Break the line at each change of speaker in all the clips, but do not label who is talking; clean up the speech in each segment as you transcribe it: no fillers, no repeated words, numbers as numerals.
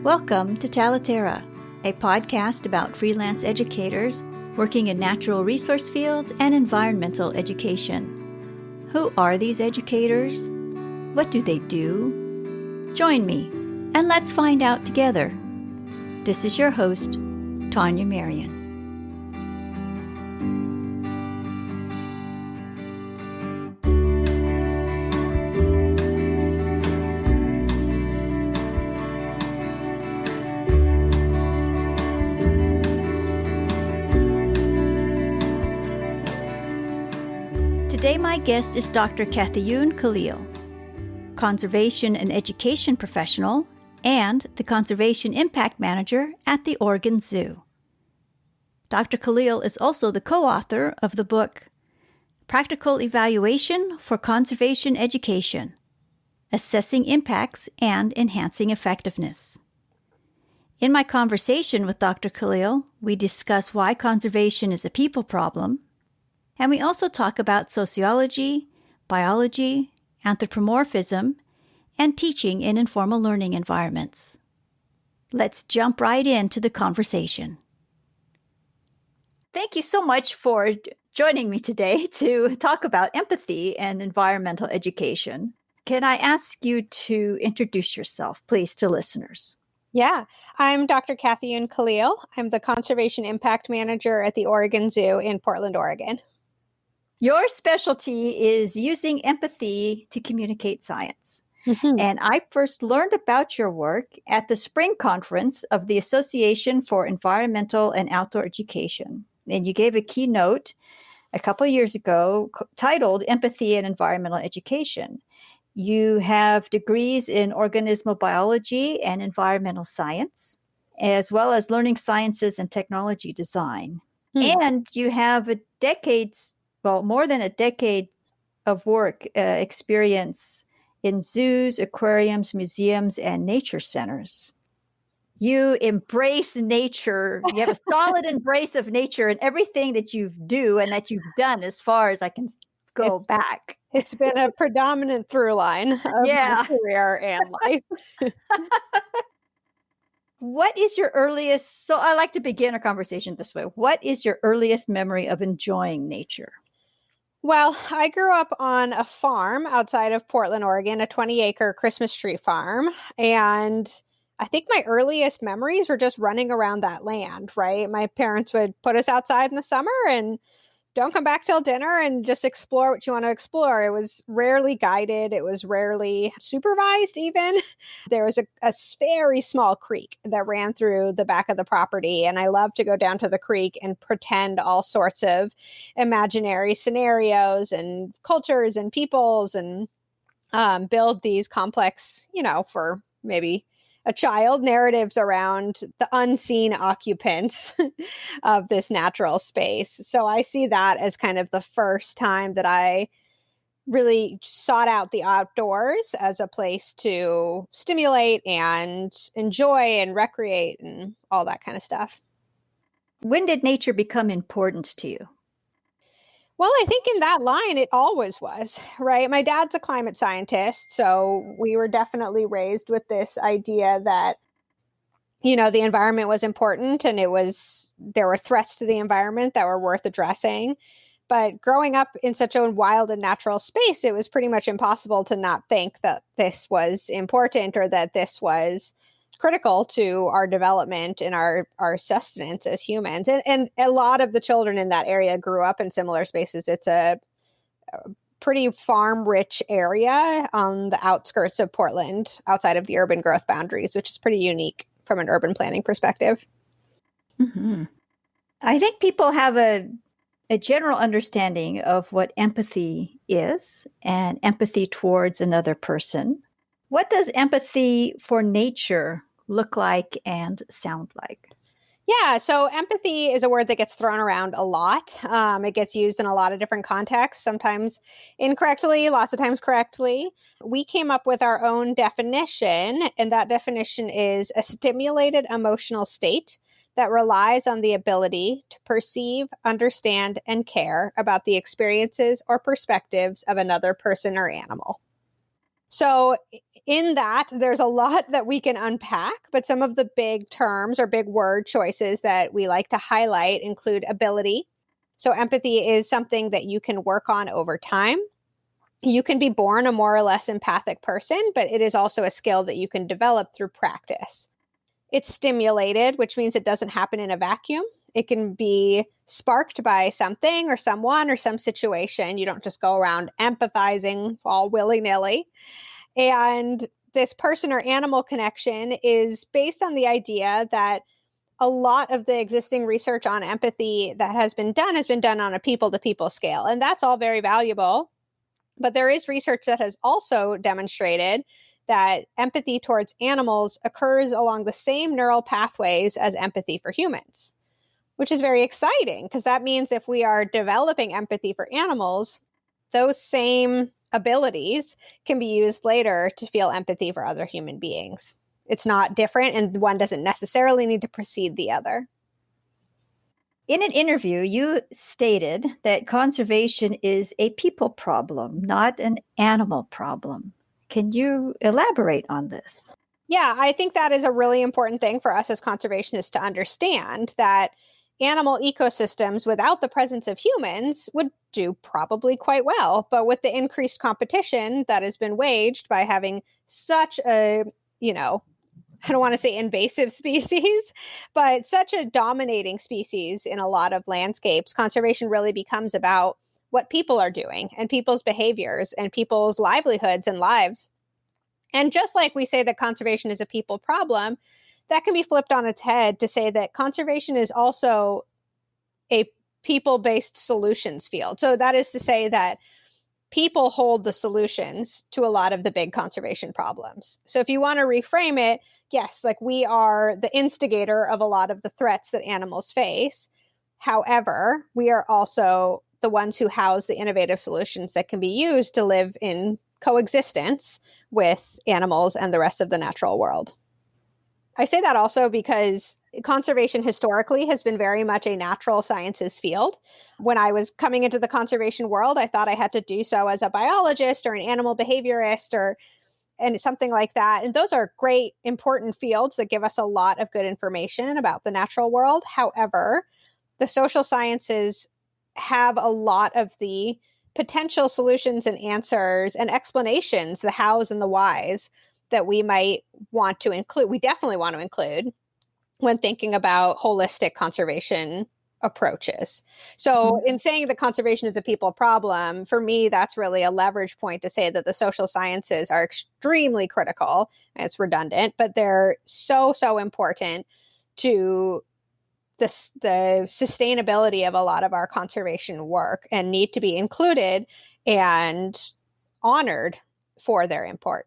Welcome to Talaterra, a podcast about freelance educators working in natural resource fields and environmental education. Who are these educators? What do they do? Join me, and let's find out together. This is your host, Tania Marien. Today, my guest is Dr. Kathayoon Khalil, conservation and education professional and the Conservation Impact Manager at the Oregon Zoo. Dr. Khalil is also the co-author of the book Practical Evaluation for Conservation Education, Assessing Impacts and Enhancing Effectiveness. In my conversation with Dr. Khalil, we discuss why conservation is a people problem, and we also talk about sociology, biology, anthropomorphism, and teaching in informal learning environments. Let's jump right into the conversation. Thank you so much for joining me today to talk about empathy and environmental education. Can I ask you to introduce yourself, please, to listeners?
Yeah, I'm Dr. Kathayoon Khalil. I'm the Conservation Impact Manager at the Oregon Zoo in Portland, Oregon.
Your specialty is using empathy to communicate science.
Mm-hmm.
And I first learned about your work at the spring conference of the Association for Environmental and Outdoor Education. And you gave a keynote a couple of years ago titled Empathy and Environmental Education. You have degrees in organismal biology and environmental science, as well as learning sciences and technology design. And you have more than a decade of work experience in zoos, aquariums, museums, and nature centers. You embrace nature. You have a solid embrace of nature in everything that you do and that you've done as far as I can go back.
It's been a predominant through line of my career and life.
What is your earliest, so I like to begin our conversation this way. What is your earliest memory of enjoying nature?
Well, I grew up on a farm outside of Portland, Oregon, a 20-acre Christmas tree farm. And I think my earliest memories were just running around that land, right? My parents would put us outside in the summer and don't come back till dinner and just explore what you want to explore. It was rarely guided. It was rarely supervised even. There was a very small creek that ran through the back of the property. And I loved to go down to the creek and pretend all sorts of imaginary scenarios and cultures and peoples and build these complex, for maybe a child, narratives around the unseen occupants of this natural space. So I see that as kind of the first time that I really sought out the outdoors as a place to stimulate and enjoy and recreate and all that kind of stuff.
When did nature become important to you?
Well, I think in that line, it always was, right? My dad's a climate scientist, so we were definitely raised with this idea that, the environment was important and there were threats to the environment that were worth addressing. But growing up in such a wild and natural space, it was pretty much impossible to not think that this was important or that this was critical to our development and our sustenance as humans. And a lot of the children in that area grew up in similar spaces. It's a pretty farm-rich area on the outskirts of Portland, outside of the urban growth boundaries, which is pretty unique from an urban planning perspective.
Mm-hmm. I think people have a general understanding of what empathy is and empathy towards another person. What does empathy for nature look like and sound like?
Yeah, so empathy is a word that gets thrown around a lot. It gets used in a lot of different contexts, sometimes incorrectly, lots of times correctly. We came up with our own definition, and that definition is a stimulated emotional state that relies on the ability to perceive, understand, and care about the experiences or perspectives of another person or animal. So in that, there's a lot that we can unpack, but some of the big terms or big word choices that we like to highlight include ability. So empathy is something that you can work on over time. You can be born a more or less empathic person, but it is also a skill that you can develop through practice. It's stimulated, which means it doesn't happen in a vacuum. It can be sparked by something or someone or some situation. You don't just go around empathizing all willy-nilly. And this person or animal connection is based on the idea that a lot of the existing research on empathy that has been done on a people-to-people scale. And that's all very valuable. But there is research that has also demonstrated that empathy towards animals occurs along the same neural pathways as empathy for humans, which is very exciting because that means if we are developing empathy for animals, those same abilities can be used later to feel empathy for other human beings. It's not different, and one doesn't necessarily need to precede the other.
In an interview, you stated that conservation is a people problem, not an animal problem. Can you elaborate on this?
Yeah, I think that is a really important thing for us as conservationists to understand, that animal ecosystems without the presence of humans would do probably quite well. But with the increased competition that has been waged by having such a, I don't want to say invasive species, but such a dominating species in a lot of landscapes, conservation really becomes about what people are doing and people's behaviors and people's livelihoods and lives. And just like we say that conservation is a people problem, that can be flipped on its head to say that conservation is also a people-based solutions field. So that is to say that people hold the solutions to a lot of the big conservation problems. So if you want to reframe it, yes, like we are the instigator of a lot of the threats that animals face. However, we are also the ones who house the innovative solutions that can be used to live in coexistence with animals and the rest of the natural world. I say that also because conservation historically has been very much a natural sciences field. When I was coming into the conservation world, I thought I had to do so as a biologist or an animal behaviorist and something like that. And those are great, important fields that give us a lot of good information about the natural world. However, the social sciences have a lot of the potential solutions and answers and explanations, the hows and the whys, that we might want to include. We definitely want to include when thinking about holistic conservation approaches. So in saying that conservation is a people problem, for me, that's really a leverage point to say that the social sciences are extremely critical. And it's redundant, but they're so, so important to the sustainability of a lot of our conservation work and need to be included and honored for their import.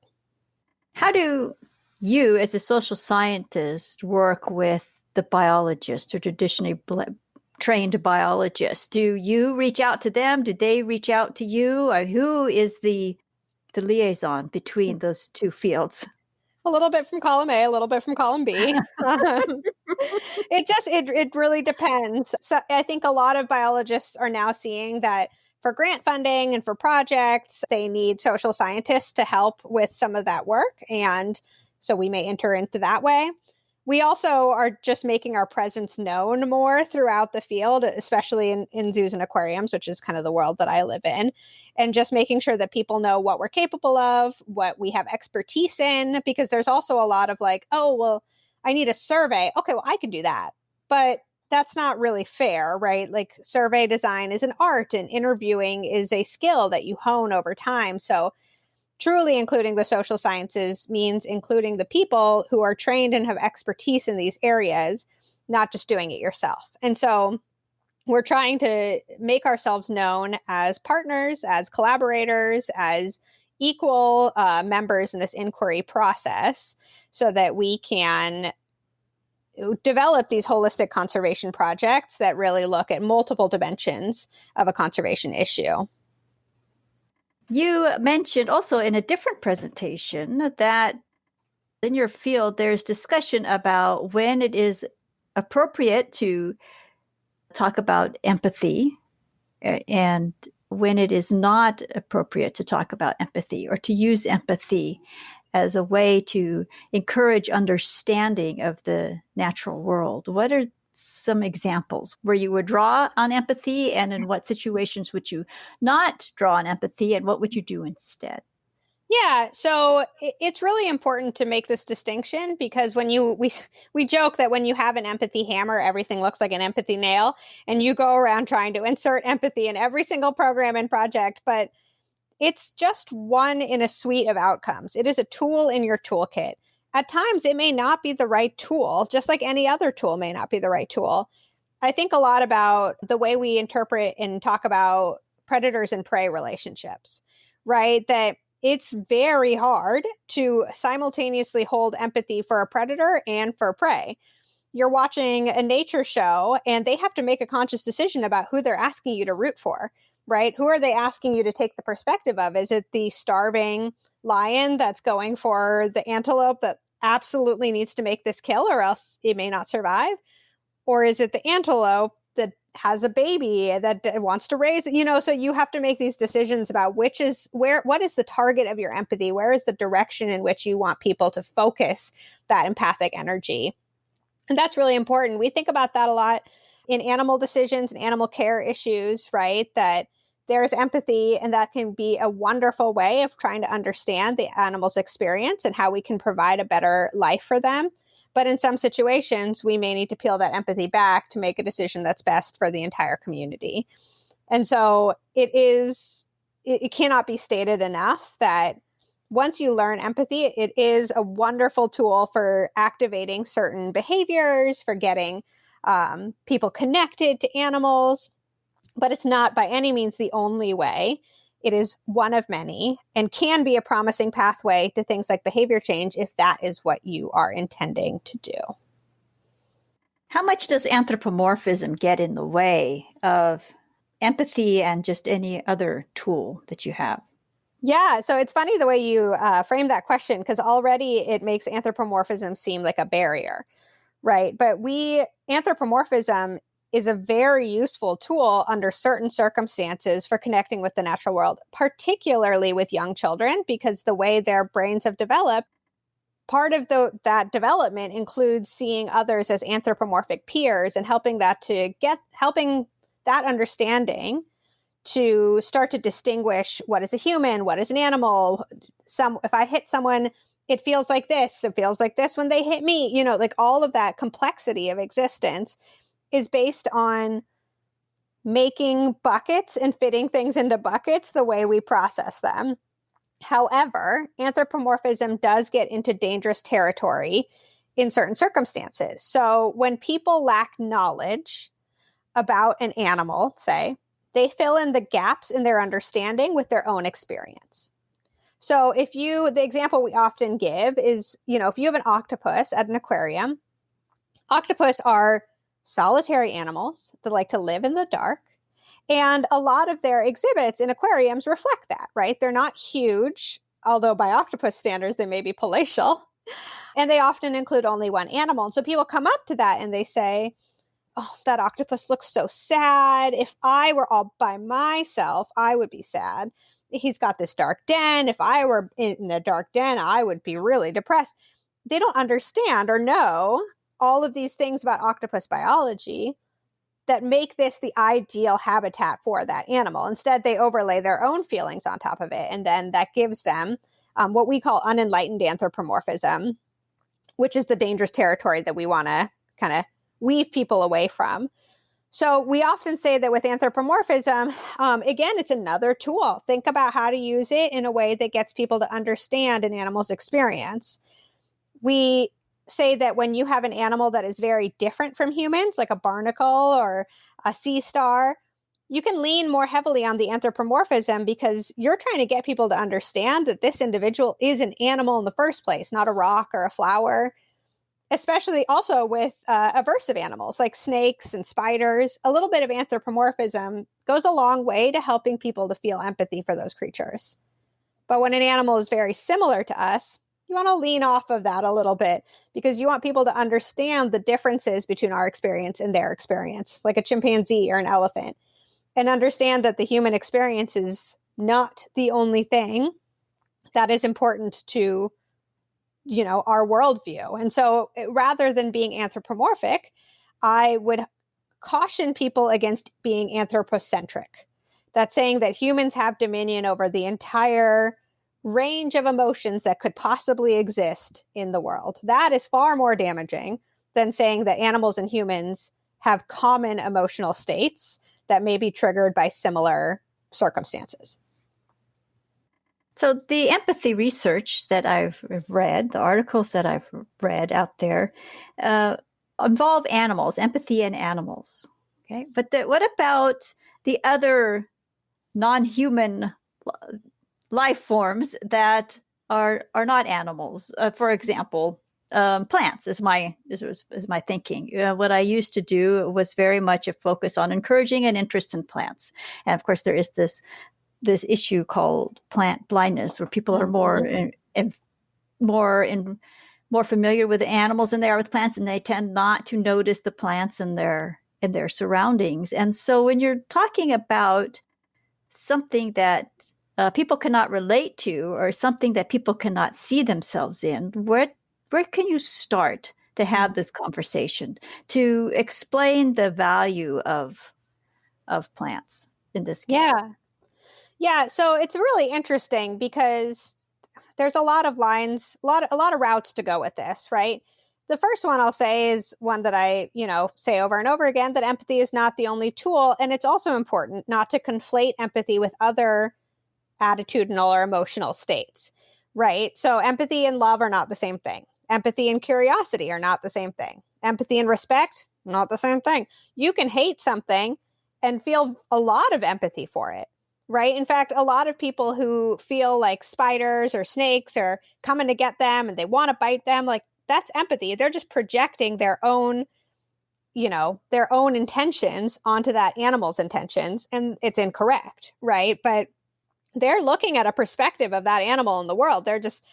How do you, as a social scientist, work with the biologists or traditionally trained biologists? Do you reach out to them? Do they reach out to you? Or who is the liaison between those two fields?
A little bit from column A, a little bit from column B. It really depends. So I think a lot of biologists are now seeing that for grant funding and for projects, they need social scientists to help with some of that work. And so we may enter into that way. We also are just making our presence known more throughout the field, especially in zoos and aquariums, which is kind of the world that I live in, and just making sure that people know what we're capable of, what we have expertise in, because there's also a lot of like, oh, well, I need a survey. Okay, well, I can do that. But that's not really fair, right? Like survey design is an art and interviewing is a skill that you hone over time. So truly including the social sciences means including the people who are trained and have expertise in these areas, not just doing it yourself. And so we're trying to make ourselves known as partners, as collaborators, as equal members in this inquiry process so that we can develop these holistic conservation projects that really look at multiple dimensions of a conservation issue.
You mentioned also in a different presentation that in your field, there's discussion about when it is appropriate to talk about empathy and when it is not appropriate to talk about empathy or to use empathy as a way to encourage understanding of the natural world? What are some examples where you would draw on empathy, and in what situations would you not draw on empathy, and what would you do instead?
Yeah, so it's really important to make this distinction, because when we joke that when you have an empathy hammer, everything looks like an empathy nail, and you go around trying to insert empathy in every single program and project, but it's just one in a suite of outcomes. It is a tool in your toolkit. At times, it may not be the right tool, just like any other tool may not be the right tool. I think a lot about the way we interpret and talk about predators and prey relationships, right? That it's very hard to simultaneously hold empathy for a predator and for prey. You're watching a nature show and they have to make a conscious decision about who they're asking you to root for, right? Who are they asking you to take the perspective of? Is it the starving lion that's going for the antelope that absolutely needs to make this kill or else it may not survive? Or is it the antelope that has a baby that wants to raise, so you have to make these decisions about what is the target of your empathy? Where is the direction in which you want people to focus that empathic energy? And that's really important. We think about that a lot in animal decisions and animal care issues, right? That there's empathy, and that can be a wonderful way of trying to understand the animal's experience and how we can provide a better life for them. But in some situations, we may need to peel that empathy back to make a decision that's best for the entire community. And so it cannot be stated enough that once you learn empathy, it is a wonderful tool for activating certain behaviors, for getting people connected to animals, but it's not by any means the only way. It is one of many and can be a promising pathway to things like behavior change if that is what you are intending to do.
How much does anthropomorphism get in the way of empathy and just any other tool that you have?
Yeah, so it's funny the way you frame that question, because already it makes anthropomorphism seem like a barrier, right? But anthropomorphism is a very useful tool under certain circumstances for connecting with the natural world, particularly with young children, because the way their brains have developed, part of that development includes seeing others as anthropomorphic peers and helping that understanding to start to distinguish what is a human, what is an animal. If I hit someone, it feels like this. It feels like this when they hit me. Like all of that complexity of existence is based on making buckets and fitting things into buckets the way we process them. However, anthropomorphism does get into dangerous territory in certain circumstances. So when people lack knowledge about an animal, say, they fill in the gaps in their understanding with their own experience. So the example we often give is, if you have an octopus at an aquarium, octopus are solitary animals that like to live in the dark. And a lot of their exhibits in aquariums reflect that, right? They're not huge, although by octopus standards, they may be palatial. And they often include only one animal. And so people come up to that and they say, oh, that octopus looks so sad. If I were all by myself, I would be sad. He's got this dark den. If I were in a dark den, I would be really depressed. They don't understand or know all of these things about octopus biology that make this the ideal habitat for that animal. Instead, they overlay their own feelings on top of it. And then that gives them what we call unenlightened anthropomorphism, which is the dangerous territory that we want to kind of weave people away from. So we often say that with anthropomorphism, again, it's another tool. Think about how to use it in a way that gets people to understand an animal's experience. We say that when you have an animal that is very different from humans, like a barnacle or a sea star, you can lean more heavily on the anthropomorphism because you're trying to get people to understand that this individual is an animal in the first place, not a rock or a flower. Especially also with aversive animals like snakes and spiders. A little bit of anthropomorphism goes a long way to helping people to feel empathy for those creatures. But when an animal is very similar to us, you want to lean off of that a little bit because you want people to understand the differences between our experience and their experience, like a chimpanzee or an elephant. and understand that the human experience is not the only thing that is important to, our worldview. And so rather than being anthropomorphic, I would caution people against being anthropocentric. That's saying that humans have dominion over the entire range of emotions that could possibly exist in the world. That is far more damaging than saying that animals and humans have common emotional states that may be triggered by similar circumstances.
So the empathy research that I've read, the articles that I've read out there, involve animals, empathy in animals. Okay, but what about the other non-human life forms that are not animals? For example, plants is my thinking. What I used to do was very much a focus on encouraging an interest in plants, and of course there is this issue called plant blindness, where people are more familiar with the animals than they are with plants, and they tend not to notice the plants in their surroundings. And so when you're talking about something that people cannot relate to, or something that people cannot see themselves in, where can you start to have this conversation, to explain the value of plants in this case?
Yeah, so it's really interesting because there's a lot of lines, a lot of routes to go with this, right? The first one I'll say is one that I, say over and over again, that empathy is not the only tool. And it's also important not to conflate empathy with other attitudinal or emotional states, right? So empathy and love are not the same thing. Empathy and curiosity are not the same thing. Empathy and respect, not the same thing. You can hate something and feel a lot of empathy for it. Right. In fact, a lot of people who feel like spiders or snakes are coming to get them and they want to bite them, like that's empathy. They're just projecting their own intentions onto that animal's intentions, and it's incorrect. Right. But they're looking at a perspective of that animal in the world. They're just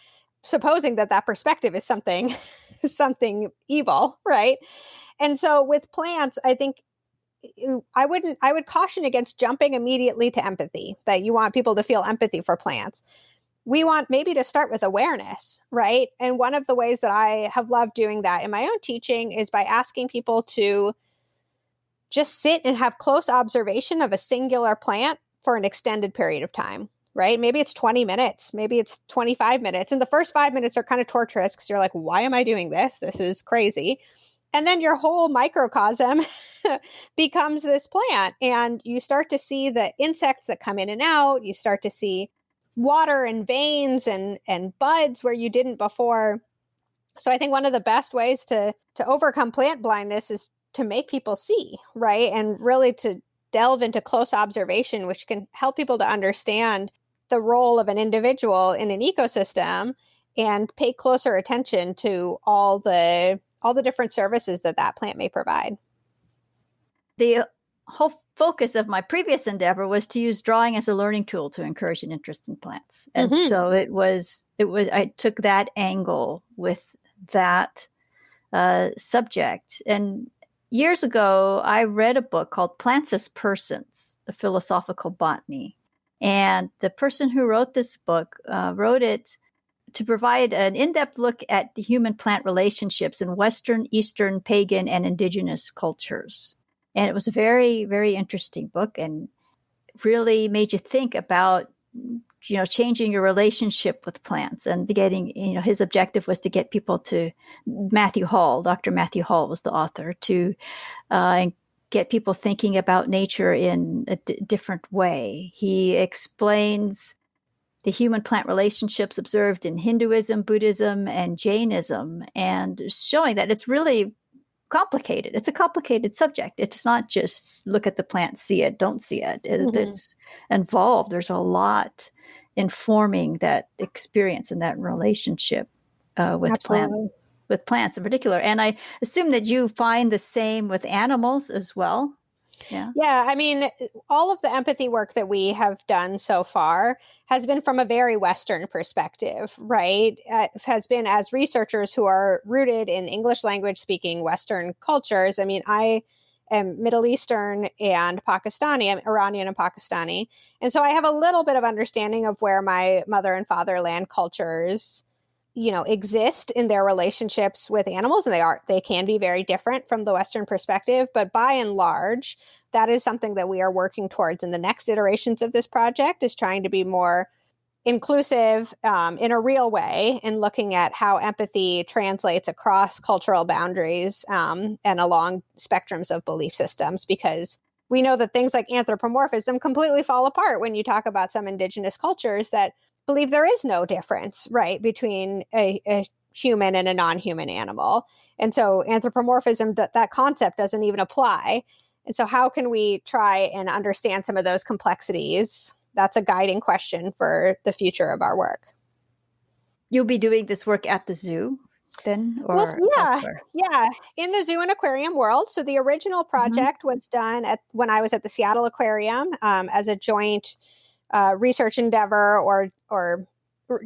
supposing that perspective is something evil. Right. And so with plants, I think I would caution against jumping immediately to empathy, that you want people to feel empathy for plants. We want maybe to start with awareness, right? And one of the ways that I have loved doing that in my own teaching is by asking people to just sit and have close observation of a singular plant for an extended period of time, right? Maybe it's 20 minutes, maybe it's 25 minutes. And the first 5 minutes are kind of torturous because you're like, why am I doing this? This is crazy. And then your whole microcosm becomes this plant, and you start to see the insects that come in and out. You start to see water and veins and buds where you didn't before. So I think one of the best ways to overcome plant blindness is to make people see, right? And really to delve into close observation, which can help people to understand the role of an individual in an ecosystem and pay closer attention to all the different services that plant may provide.
The whole focus of my previous endeavor was to use drawing as a learning tool to encourage an interest in plants. And so I took that angle with that subject. And years ago, I read a book called Plants as Persons, a philosophical botany. And the person who wrote this book wrote it to provide an in-depth look at the human-plant relationships in Western, Eastern, pagan, and indigenous cultures. And it was a very, very interesting book, and really made you think about, changing your relationship with plants, and getting, his objective was to get people to Dr. Matthew Hall was the author, to get people thinking about nature in a different way. He explains the human-plant relationships observed in Hinduism, Buddhism, and Jainism, and showing that it's really complicated. It's a complicated subject. It's not just look at the plant, see it, don't see it. It's involved. There's a lot informing that experience and that relationship with plants in particular. And I assume that you find the same with animals as well. Yeah.
I mean, all of the empathy work that we have done so far has been from a very Western perspective, right? Has been as researchers who are rooted in English language speaking Western cultures. I mean, I Middle Eastern and Pakistani. I'm Iranian and Pakistani. And so I have a little bit of understanding of where my mother and fatherland cultures, exist in their relationships with animals. And they can be very different from the Western perspective. But by and large, that is something that we are working towards in the next iterations of this project, is trying to be more inclusive in a real way, and looking at how empathy translates across cultural boundaries and along spectrums of belief systems, because we know that things like anthropomorphism completely fall apart when you talk about some indigenous cultures that believe there is no difference, right, between a human and a non-human animal. And so anthropomorphism, that concept doesn't even apply. And so how can we try and understand some of those complexities? That's a guiding question for the future of our work.
You'll be doing this work at the zoo then, or elsewhere?
Yeah, in the zoo and aquarium world. So the original project was done when I was at the Seattle Aquarium as a joint research endeavor, or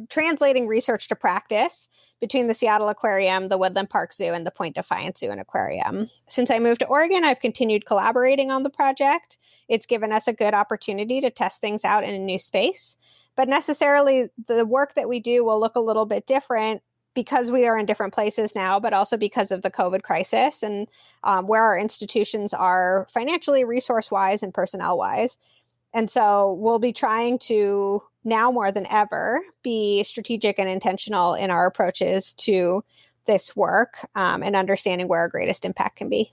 translating research to practice between the Seattle Aquarium, the Woodland Park Zoo, and the Point Defiance Zoo and Aquarium. Since I moved to Oregon, I've continued collaborating on the project. It's given us a good opportunity to test things out in a new space. But necessarily, the work that we do will look a little bit different because we are in different places now, but also because of the COVID crisis and where our institutions are financially, resource-wise, and personnel-wise. And so we'll be trying to, now more than ever, be strategic and intentional in our approaches to this work and understanding where our greatest impact can be.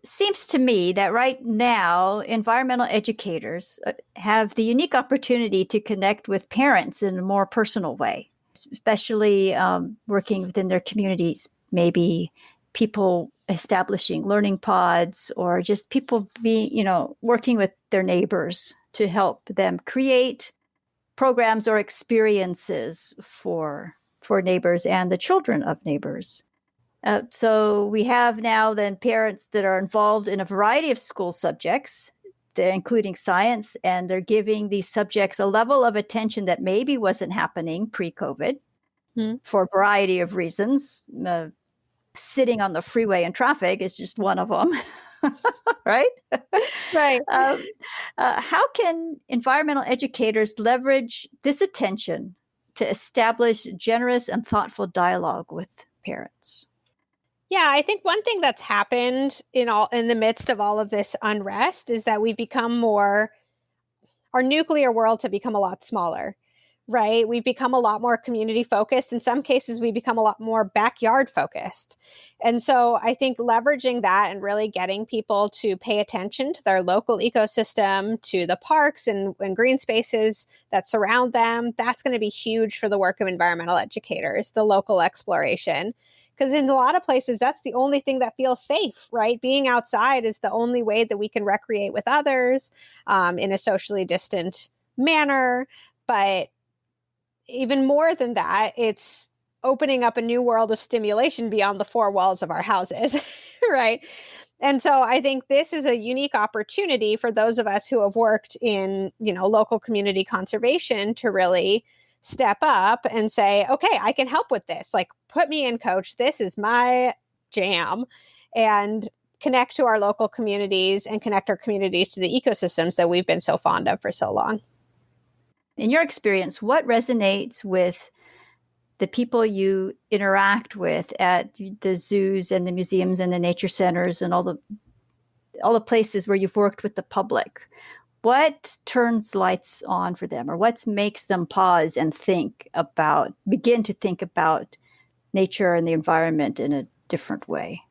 Seems to me that right now, environmental educators have the unique opportunity to connect with parents in a more personal way, especially working within their communities, maybe people establishing learning pods, or just people working with their neighbors to help them create programs or experiences for neighbors and the children of neighbors. So we have now then parents that are involved in a variety of school subjects, including science, and they're giving these subjects a level of attention that maybe wasn't happening pre-COVID for a variety of reasons. Sitting on the freeway in traffic is just one of them, right?
Right.
How can environmental educators leverage this attention to establish generous and thoughtful dialogue with parents?
Yeah, I think one thing that's happened in the midst of all of this unrest is that our nuclear worlds have become a lot smaller, right? We've become a lot more community focused. In some cases, we've become a lot more backyard focused. And so I think leveraging that and really getting people to pay attention to their local ecosystem, to the parks and green spaces that surround them, that's going to be huge for the work of environmental educators, the local exploration. Because in a lot of places, that's the only thing that feels safe, right? Being outside is the only way that we can recreate with others in a socially distant manner. But even more than that, it's opening up a new world of stimulation beyond the four walls of our houses, right? And so I think this is a unique opportunity for those of us who have worked in, local community conservation to really step up and say, okay, I can help with this. Like, put me in, coach. This is my jam. And connect to our local communities and connect our communities to the ecosystems that we've been so fond of for so long.
In your experience, what resonates with the people you interact with at the zoos and the museums and the nature centers and all the places where you've worked with the public? What turns lights on for them, or what makes them pause and begin to think about nature and the environment in a different way?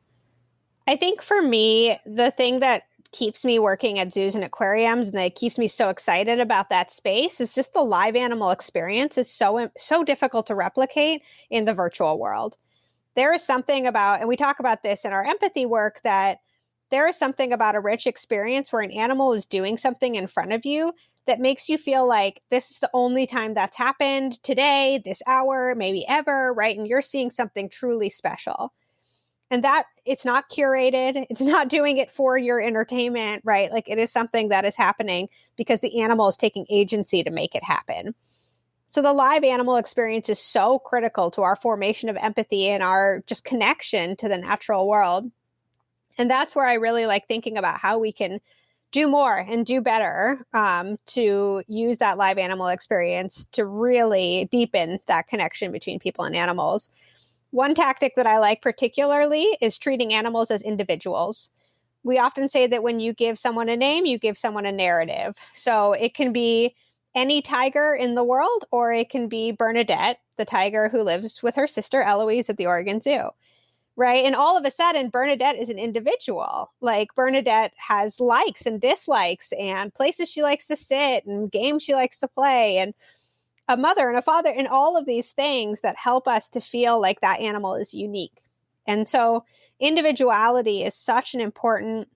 I think for me, the thing that keeps me working at zoos and aquariums and that keeps me so excited about that space is just the live animal experience is so difficult to replicate in the virtual world. There is something about, and we talk about this in our empathy work, that there is something about a rich experience where an animal is doing something in front of you that makes you feel like this is the only time that's happened today, this hour, maybe ever, right? And you're seeing something truly special. And that it's not curated. It's not doing it for your entertainment, right? Like, it is something that is happening because the animal is taking agency to make it happen. So the live animal experience is so critical to our formation of empathy and our just connection to the natural world. And that's where I really like thinking about how we can do more and do better to use that live animal experience to really deepen that connection between people and animals. One tactic that I like particularly is treating animals as individuals. We often say that when you give someone a name, you give someone a narrative. So it can be any tiger in the world, or it can be Bernadette, the tiger who lives with her sister Eloise at the Oregon Zoo. Right. And all of a sudden, Bernadette is an individual. Like Bernadette has likes and dislikes and places she likes to sit and games she likes to play and a mother and a father and all of these things that help us to feel like that animal is unique. And so individuality is such an important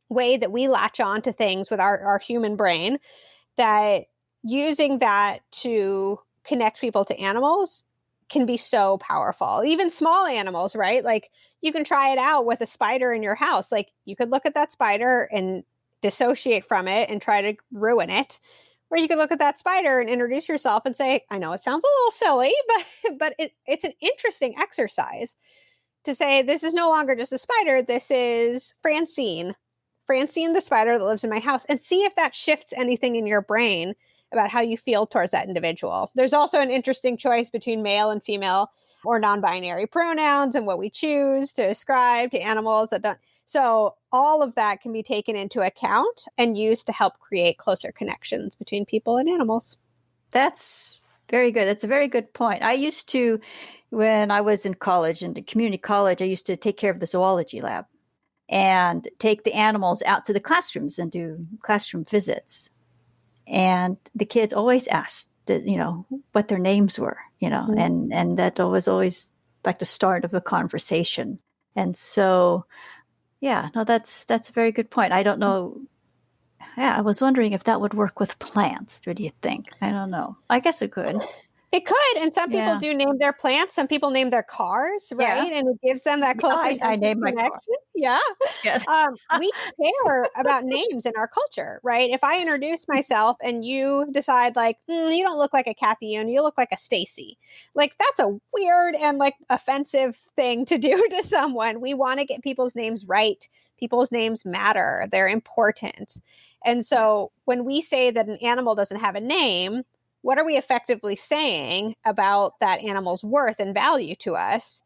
way that we latch on to things with our human brain, that using that to connect people to animals can be so powerful. Even small animals, right? Like you can try it out with a spider in your house. Like you could look at that spider and dissociate from it and try to ruin it. Or you could look at that spider and introduce yourself and say, I know it sounds a little silly, but it's an interesting exercise to say, this is no longer just a spider. This is Francine, the spider that lives in my house, and see if that shifts anything in your brain about how you feel towards that individual. There's also an interesting choice between male and female or non-binary pronouns and what we choose to ascribe to animals that don't. So all of that can be taken into account and used to help create closer connections between people and animals.
That's very good. That's a very good point. I used to, when I was in college, in the community college, I used to take care of the zoology lab and take the animals out to the classrooms and do classroom visits. And the kids always asked, what their names were, mm-hmm. and that was always like the start of a conversation. And so, yeah, no, that's a very good point. I don't know. Yeah, I was wondering if that would work with plants. What do you think? I don't know. I guess it could.
It could. And some people do name their plants. Some people name their cars, right? Yeah. And it gives them that closer sense of connection. My car. Yeah. Yes. We care about names in our culture, right? If I introduce myself and you decide like, you don't look like a Kathayoon, you look like a Stacy. Like that's a weird and like offensive thing to do to someone. We want to get people's names right. People's names matter. They're important. And so when we say that an animal doesn't have a name, what are we effectively saying about that animal's worth and value to us?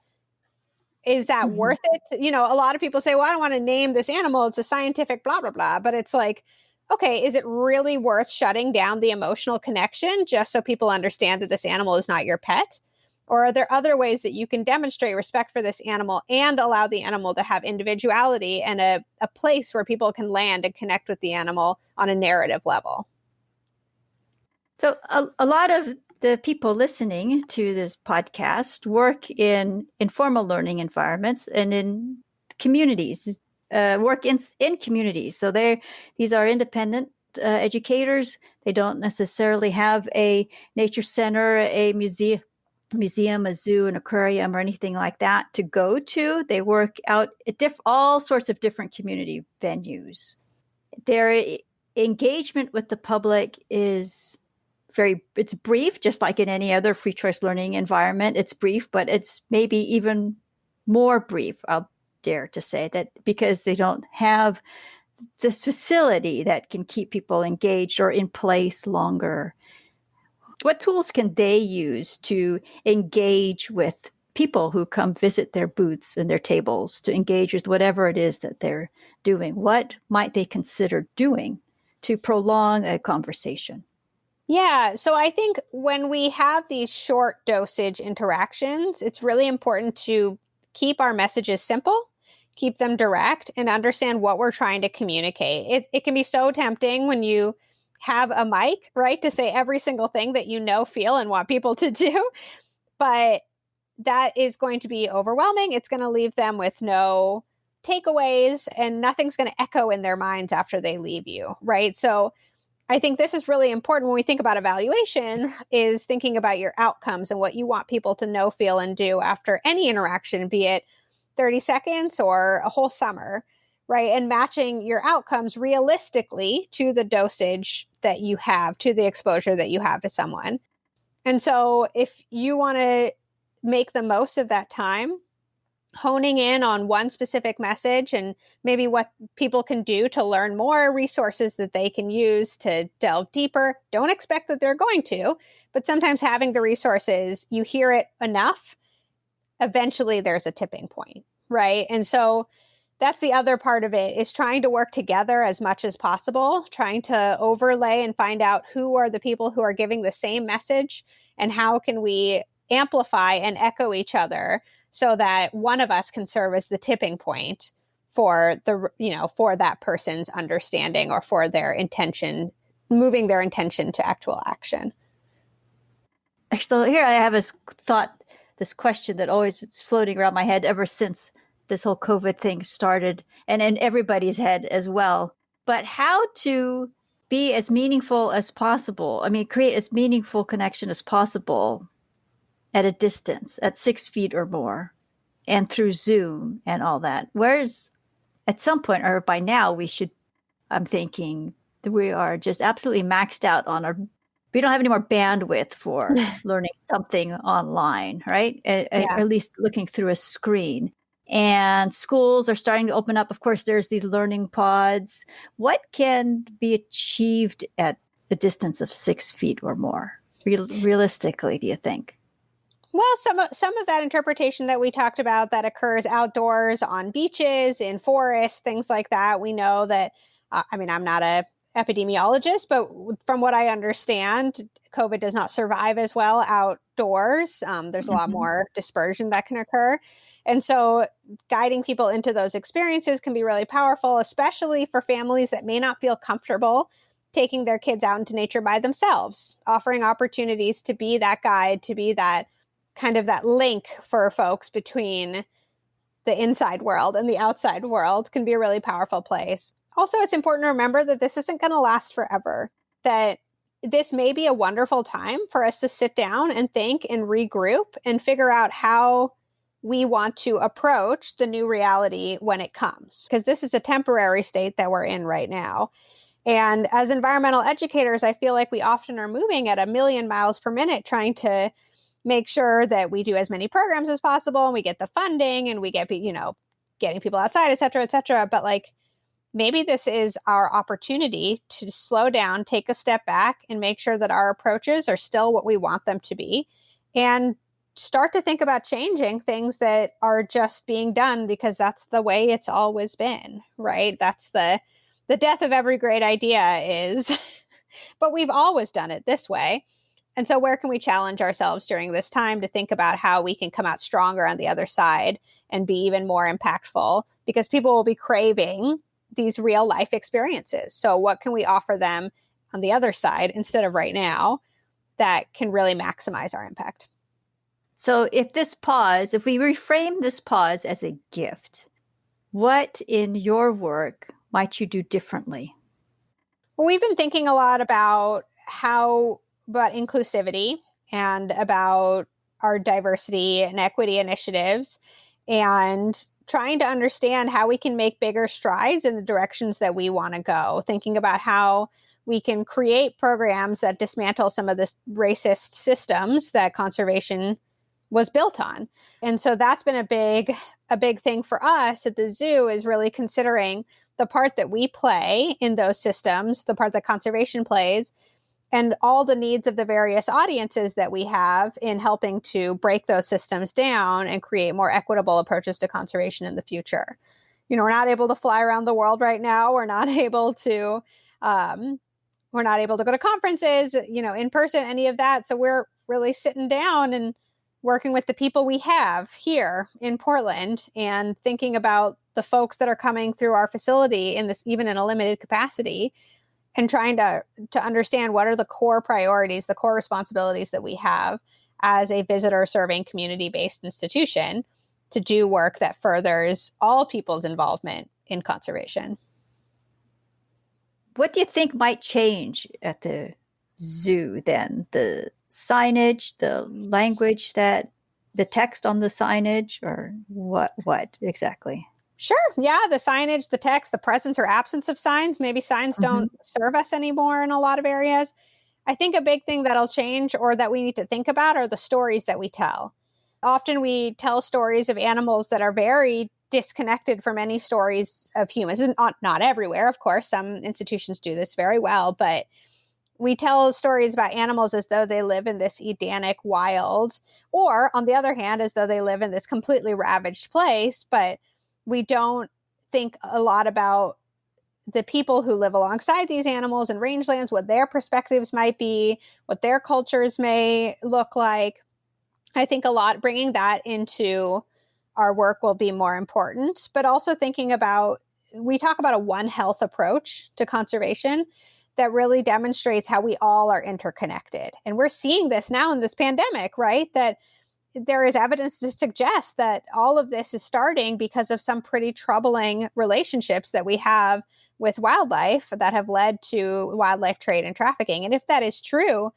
Is that mm-hmm. worth it? A lot of people say, well, I don't want to name this animal. It's a scientific blah, blah, blah. But it's like, okay, is it really worth shutting down the emotional connection just so people understand that this animal is not your pet? Or are there other ways that you can demonstrate respect for this animal and allow the animal to have individuality and a place where people can land and connect with the animal on a narrative level?
So a lot of the people listening to this podcast work in informal learning environments and in communities, work in communities. So these are independent educators. They don't necessarily have a nature center, a museum, a zoo, an aquarium, or anything like that to go to. They work out at all sorts of different community venues. Their engagement with the public is it's brief, just like in any other free choice learning environment. It's brief, but it's maybe even more brief, I'll dare to say, that because they don't have this facility that can keep people engaged or in place longer. What tools can they use to engage with people who come visit their booths and their tables, to engage with whatever it is that they're doing? What might they consider doing to prolong a conversation?
Yeah. So I think when we have these short dosage interactions, it's really important to keep our messages simple, keep them direct, and understand what we're trying to communicate. It can be so tempting when you have a mic, right, to say every single thing that feel, and want people to do. But that is going to be overwhelming. It's going to leave them with no takeaways, and nothing's going to echo in their minds after they leave you, right? So I think this is really important when we think about evaluation, is thinking about your outcomes and what you want people to know, feel, and do after any interaction, be it 30 seconds or a whole summer, right? And matching your outcomes realistically to the dosage that you have, to the exposure that you have to someone. And so if you want to make the most of that time, honing in on one specific message and maybe what people can do to learn more, resources that they can use to delve deeper. Don't expect that they're going to, but sometimes having the resources, you hear it enough, eventually there's a tipping point, right? And so that's the other part of it, is trying to work together as much as possible, trying to overlay and find out who are the people who are giving the same message and how can we amplify and echo each other so that one of us can serve as the tipping point for for that person's understanding or for their intention, moving their intention to actual action.
So here I have this question that always is floating around my head ever since this whole COVID thing started, and in everybody's head as well. But how to be as meaningful as possible? I mean, create as meaningful connection as possible at a distance, at 6 feet or more, and through Zoom and all that. Whereas at some point, or by now, I'm thinking that we are just absolutely maxed out on we don't have any more bandwidth for learning something online, right? Or at least looking through a screen. And schools are starting to open up. Of course, there's these learning pods. What can be achieved at a distance of 6 feet or more, realistically, do you think?
Well, some of that interpretation that we talked about that occurs outdoors on beaches, in forests, things like that. We know that, I'm not a epidemiologist, but from what I understand, COVID does not survive as well outdoors. There's a lot more dispersion that can occur. And so guiding people into those experiences can be really powerful, especially for families that may not feel comfortable taking their kids out into nature by themselves, offering opportunities to be that guide, to be that kind of that link for folks between the inside world and the outside world can be a really powerful place. Also, it's important to remember that this isn't going to last forever, that this may be a wonderful time for us to sit down and think and regroup and figure out how we want to approach the new reality when it comes, because this is a temporary state that we're in right now. And as environmental educators, I feel like we often are moving at a million miles per minute, trying to make sure that we do as many programs as possible and we get the funding and we get, getting people outside, et cetera, et cetera. But maybe this is our opportunity to slow down, take a step back, and make sure that our approaches are still what we want them to be, and start to think about changing things that are just being done because that's the way it's always been, right? That's the death of every great idea is, but we've always done it this way. And so where can we challenge ourselves during this time to think about how we can come out stronger on the other side and be even more impactful? Because people will be craving these real life experiences. So what can we offer them on the other side instead of right now that can really maximize our impact?
So if we reframe this pause as a gift, what in your work might you do differently?
Well, we've been thinking a lot about inclusivity and about our diversity and equity initiatives, and trying to understand how we can make bigger strides in the directions that we want to go, thinking about how we can create programs that dismantle some of the racist systems that conservation was built on. And so that's been a big thing for us at the zoo, is really considering the part that we play in those systems, the part that conservation plays, and all the needs of the various audiences that we have in helping to break those systems down and create more equitable approaches to conservation in the future. We're not able to fly around the world right now. We're not able to go to conferences, in person, any of that. So we're really sitting down and working with the people we have here in Portland and thinking about the folks that are coming through our facility even in a limited capacity, and trying to understand what are the core priorities, the core responsibilities that we have as a visitor serving community-based institution to do work that furthers all people's involvement in conservation.
What do you think might change at the zoo then? The signage, the language, the text on the signage, or what exactly?
Sure. Yeah. The signage, the text, the presence or absence of signs. Maybe signs don't serve us anymore in a lot of areas. I think a big thing that'll change, or that we need to think about, are the stories that we tell. Often we tell stories of animals that are very disconnected from any stories of humans. Not everywhere, of course. Some institutions do this very well, but we tell stories about animals as though they live in this Edenic wild, or on the other hand, as though they live in this completely ravaged place. But we don't think a lot about the people who live alongside these animals in rangelands, what their perspectives might be, what their cultures may look like. I think a lot bringing that into our work will be more important, but also thinking about, we talk about a One Health approach to conservation that really demonstrates how we all are interconnected. And we're seeing this now in this pandemic, right? That there is evidence to suggest that all of this is starting because of some pretty troubling relationships that we have with wildlife that have led to wildlife trade and trafficking. And if that is true,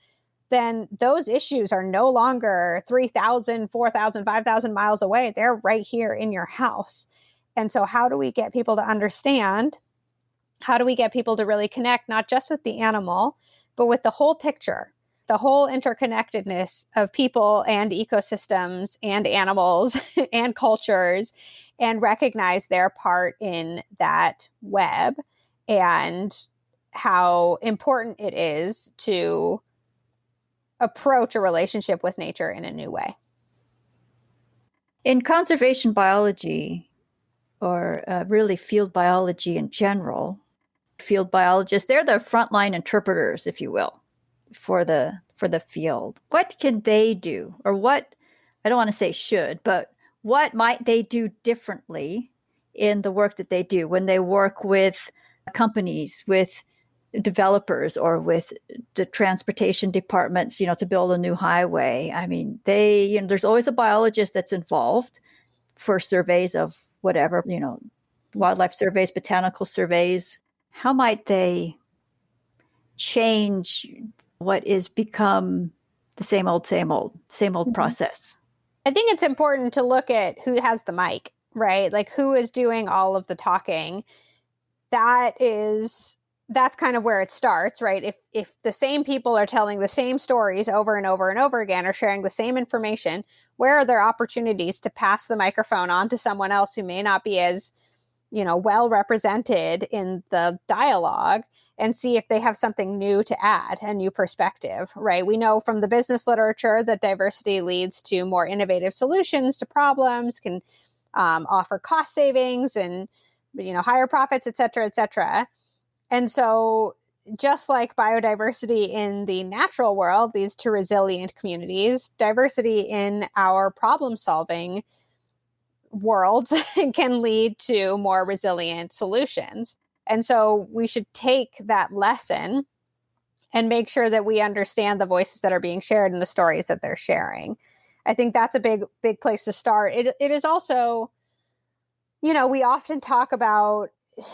then those issues are no longer 3,000, 4,000, 5,000 miles away. They're right here in your house. And so how do we get people to understand? How do we get people to really connect, not just with the animal, but with the whole picture, the whole interconnectedness of people and ecosystems and animals and cultures, and recognize their part in that web and how important it is to approach a relationship with nature in a new way.
In conservation biology, or really field biology in general, field biologists, they're the frontline interpreters, if you will, for the field. What can they do? Or what, I don't want to say should, but what might they do differently in the work that they do when they work with companies, with developers, or with the transportation departments, to build a new highway? I mean, there's always a biologist that's involved for surveys of whatever, wildlife surveys, botanical surveys. How might they change what is become the same old mm-hmm. process?
I think it's important to look at who has the mic, right? Like who is doing all of the talking. That's kind of where it starts, right? If the same people are telling the same stories over and over and over again, or sharing the same information, where are there opportunities to pass the microphone on to someone else who may not be as, well represented in the dialogue, and see if they have something new to add, a new perspective, right? We know from the business literature that diversity leads to more innovative solutions to problems, can offer cost savings and, higher profits, et cetera, et cetera. And so just like biodiversity in the natural world leads to resilient communities, diversity in our problem-solving worlds can lead to more resilient solutions. And so we should take that lesson and make sure that we understand the voices that are being shared and the stories that they're sharing. I think that's a big, big place to start. It is also, we often talk about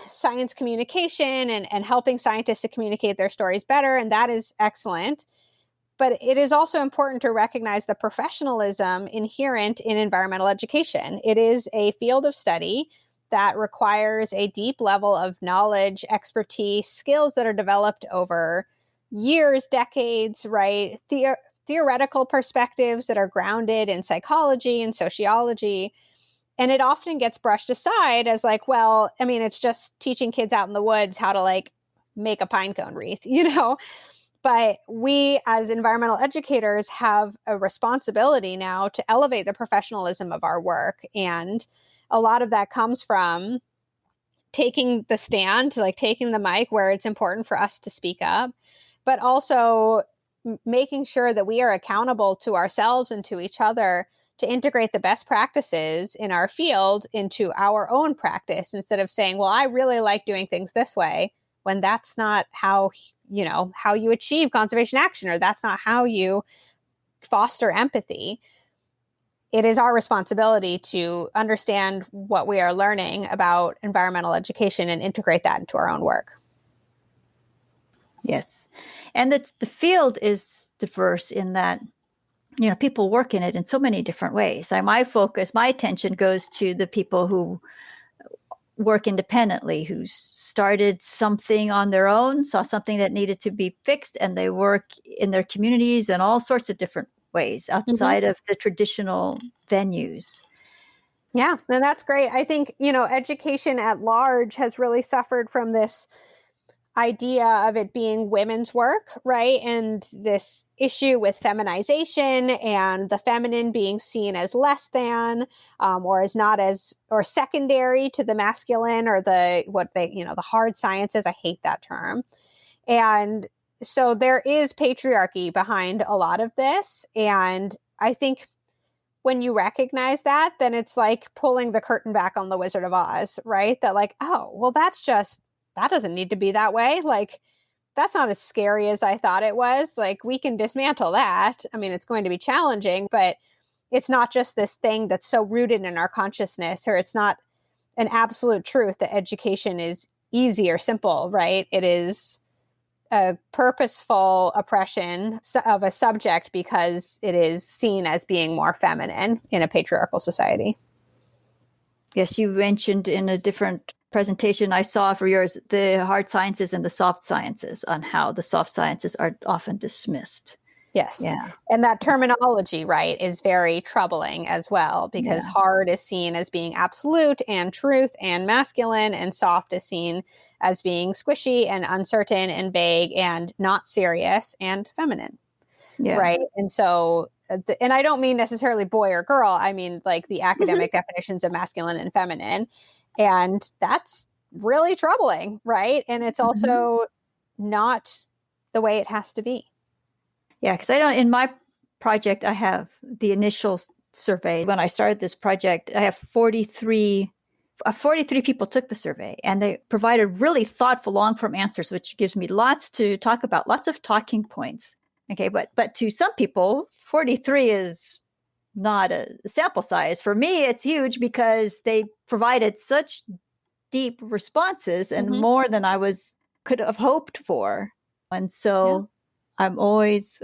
science communication and helping scientists to communicate their stories better, and that is excellent. But it is also important to recognize the professionalism inherent in environmental education. It is a field of study that requires a deep level of knowledge, expertise, skills that are developed over years, decades, right? Theoretical perspectives that are grounded in psychology and sociology. And it often gets brushed aside as like, well, I mean, it's just teaching kids out in the woods how to make a pine cone wreath, But we as environmental educators have a responsibility now to elevate the professionalism of our work. And a lot of that comes from taking the stand, taking the mic where it's important for us to speak up, but also making sure that we are accountable to ourselves and to each other to integrate the best practices in our field into our own practice, instead of saying, well, I really like doing things this way, when that's not how you achieve conservation action, or that's not how you foster empathy. It is our responsibility to understand what we are learning about environmental education and integrate that into our own work.
Yes. And the field is diverse in that, people work in it in so many different ways. My attention goes to the people who work independently, who started something on their own, saw something that needed to be fixed, and they work in their communities in all sorts of different ways outside of the traditional venues.
Yeah, and that's great. I think, education at large has really suffered from this idea of it being women's work, right? And this issue with feminization and the feminine being seen as less than, or as not as, or secondary to the masculine, or the hard sciences. I hate that term. And so there is patriarchy behind a lot of this. And I think when you recognize that, then it's like pulling the curtain back on the Wizard of Oz, right? That like, oh, well, that doesn't need to be that way. Like, that's not as scary as I thought it was. Like, we can dismantle that. I mean, it's going to be challenging, but it's not just this thing that's so rooted in our consciousness, or it's not an absolute truth that education is easy or simple, right? It is a purposeful oppression of a subject because it is seen as being more feminine in a patriarchal society.
Yes, you mentioned in a different presentation I saw for yours, the hard sciences and the soft sciences, on how the soft sciences are often dismissed.
Yes.
Yeah.
And that terminology, right, is very troubling as well, because hard is seen as being absolute and truth and masculine, and soft is seen as being squishy and uncertain and vague and not serious and feminine. Yeah. Right. And so, and I don't mean necessarily boy or girl. I mean, like the academic definitions of masculine and feminine. And that's really troubling, right? And it's also not the way it has to be.
Yeah, because in my project, I have the initial survey. When I started this project, I have 43 people took the survey, and they provided really thoughtful long-form answers, which gives me lots to talk about, lots of talking points. Okay, but to some people, 43 is not a sample size. For me, it's huge because they provided such deep responses and more than I could have hoped for. And so I'm always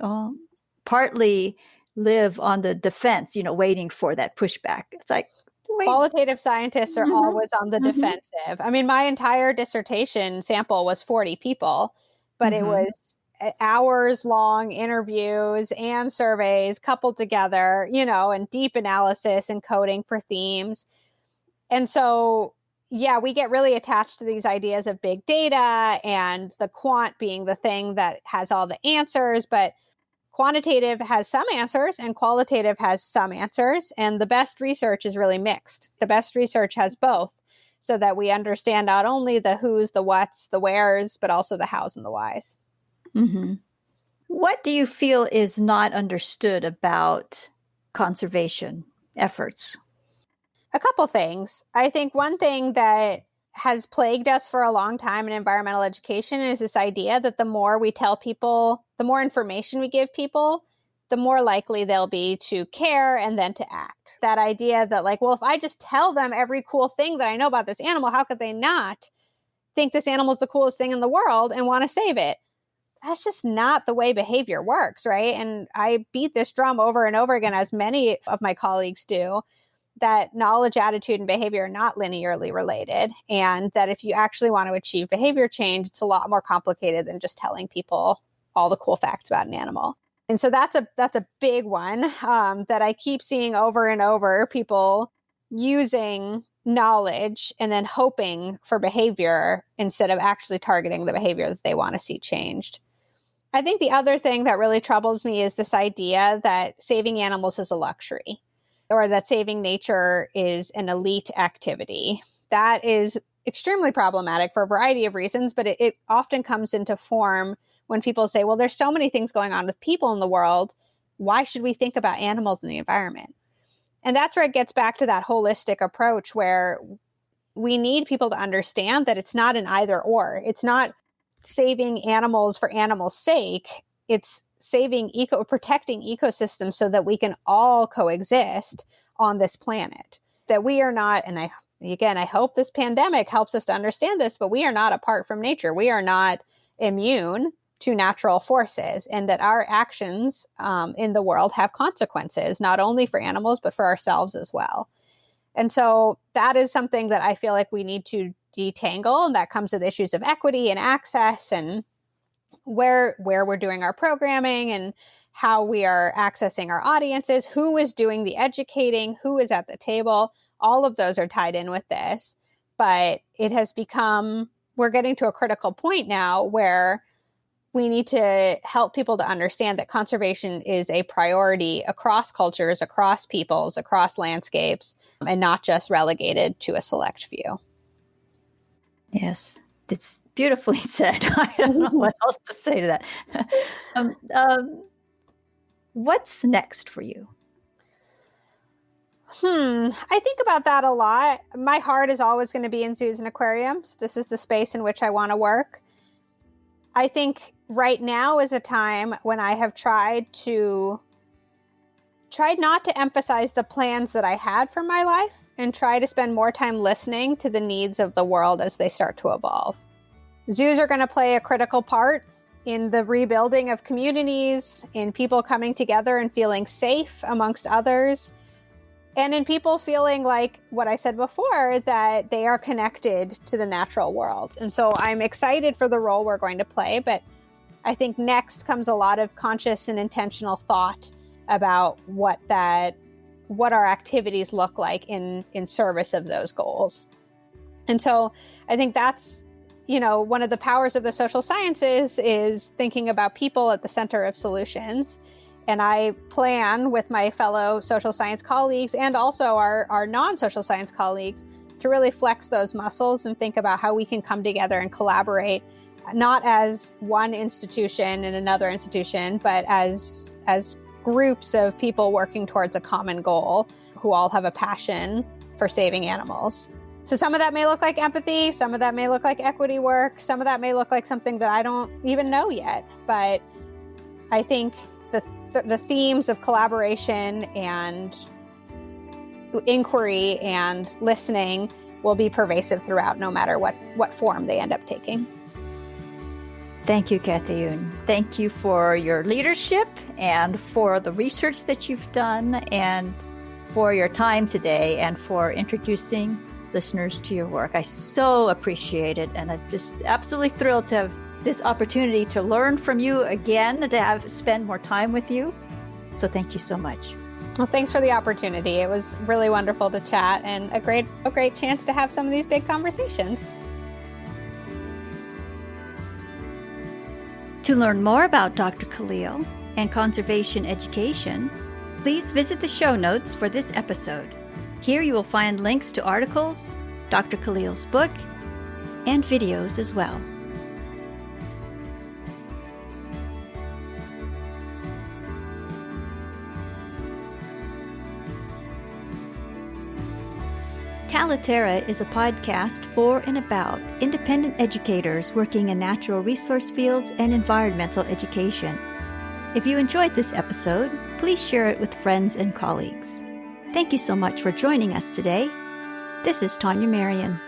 partly live on the defense, waiting for that pushback. It's like,
qualitative scientists are always on the defensive. I mean, my entire dissertation sample was 40 people, but it was hours long interviews and surveys coupled together, and deep analysis and coding for themes. And so, yeah, we get really attached to these ideas of big data and the quant being the thing that has all the answers, but quantitative has some answers and qualitative has some answers. And the best research is really mixed. The best research has both, so that we understand not only the who's, the what's, the where's, but also the how's and the why's.
What do you feel is not understood about conservation efforts?
A couple things. I think one thing that has plagued us for a long time in environmental education is this idea that the more we tell people, the more information we give people, the more likely they'll be to care and then to act. That idea that like, well, if I just tell them every cool thing that I know about this animal, how could they not think this animal's the coolest thing in the world and want to save it? That's just not the way behavior works, right? And I beat this drum over and over again, as many of my colleagues do, that knowledge, attitude, and behavior are not linearly related. And that if you actually want to achieve behavior change, it's a lot more complicated than just telling people all the cool facts about an animal. And so that's a big one that I keep seeing over and over, people using knowledge and then hoping for behavior instead of actually targeting the behavior that they want to see changed. I think the other thing that really troubles me is this idea that saving animals is a luxury, or that saving nature is an elite activity. That is extremely problematic for a variety of reasons, but it often comes into form when people say, well, there's so many things going on with people in the world. Why should we think about animals in the environment? And that's where it gets back to that holistic approach, where we need people to understand that it's not an either or. It's not saving animals for animals' sake. It's protecting ecosystems so that we can all coexist on this planet. That we are not, and I hope this pandemic helps us to understand this, but we are not apart from nature. We are not immune to natural forces, and that our actions in the world have consequences, not only for animals, but for ourselves as well. And so that is something that I feel like we need to detangle, and that comes with issues of equity and access and where we're doing our programming and how we are accessing our audiences, who is doing the educating, who is at the table. All of those are tied in with this. But it has become, we're getting to a critical point now where we need to help people to understand that conservation is a priority across cultures, across peoples, across landscapes, and not just relegated to a select few.
Yes, it's beautifully said. I don't know what else to say to that. What's next for you?
I think about that a lot. My heart is always going to be in zoos and aquariums. This is the space in which I want to work. I think right now is a time when I have tried not to emphasize the plans that I had for my life and try to spend more time listening to the needs of the world as they start to evolve. Zoos are going to play a critical part in the rebuilding of communities, in people coming together and feeling safe amongst others, and in people feeling like what I said before, that they are connected to the natural world. And so I'm excited for the role we're going to play, but I think next comes a lot of conscious and intentional thought about what our activities look like in service of those goals. And so I think that's, one of the powers of the social sciences is thinking about people at the center of solutions. And I plan with my fellow social science colleagues and also our non-social science colleagues to really flex those muscles and think about how we can come together and collaborate, not as one institution and another institution, but as groups of people working towards a common goal who all have a passion for saving animals. So some of that may look like empathy, some of that may look like equity work, some of that may look like something that I don't even know yet. But I think the themes of collaboration and inquiry and listening will be pervasive throughout, no matter what form they end up taking.
Thank you, Kathayoon. Thank you for your leadership and for the research that you've done and for your time today and for introducing listeners to your work. I so appreciate it, and I'm just absolutely thrilled to have this opportunity to learn from you again, to spend more time with you. So thank you so much.
Well, thanks for the opportunity. It was really wonderful to chat and a great chance to have some of these big conversations.
To learn more about Dr. Khalil and conservation education, please visit the show notes for this episode. Here you will find links to articles, Dr. Khalil's book, and videos as well. Talaterra is a podcast for and about independent educators working in natural resource fields and environmental education. If you enjoyed this episode, please share it with friends and colleagues. Thank you so much for joining us today. This is Tania Marien.